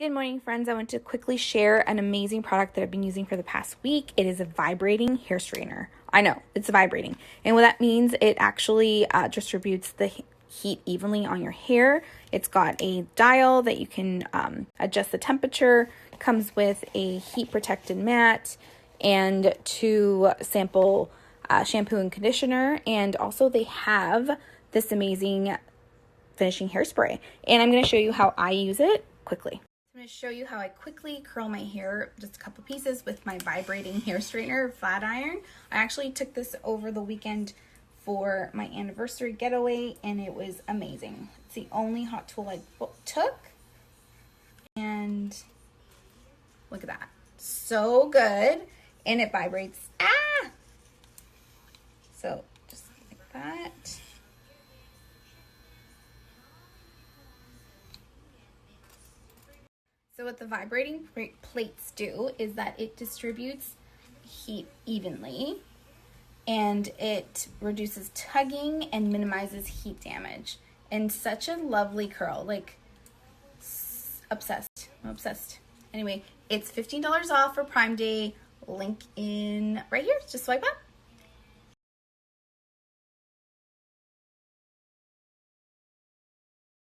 Good morning, friends. I want to quickly share an amazing product that I've been using for the past week. It is a vibrating hair straightener. I know, it's vibrating. And what that means, it actually distributes the heat evenly on your hair. It's got a dial that you can adjust the temperature, comes with a heat protected mat, and 2 sample shampoo and conditioner. And also they have this amazing finishing hairspray. And I'm going to show you how I use it quickly. I'm going to show you how I quickly curl my hair, just a couple pieces with my vibrating hair straightener flat iron. I actually took this over the weekend for my anniversary getaway and it was amazing. It's the only hot tool I took, and look at that. So good, and it vibrates. So just like that. So what the vibrating plates do is that it distributes heat evenly and it reduces tugging and minimizes heat damage. And such a lovely curl, like obsessed, I'm obsessed. Anyway, it's $15 off for Prime Day, link in right here, just swipe up.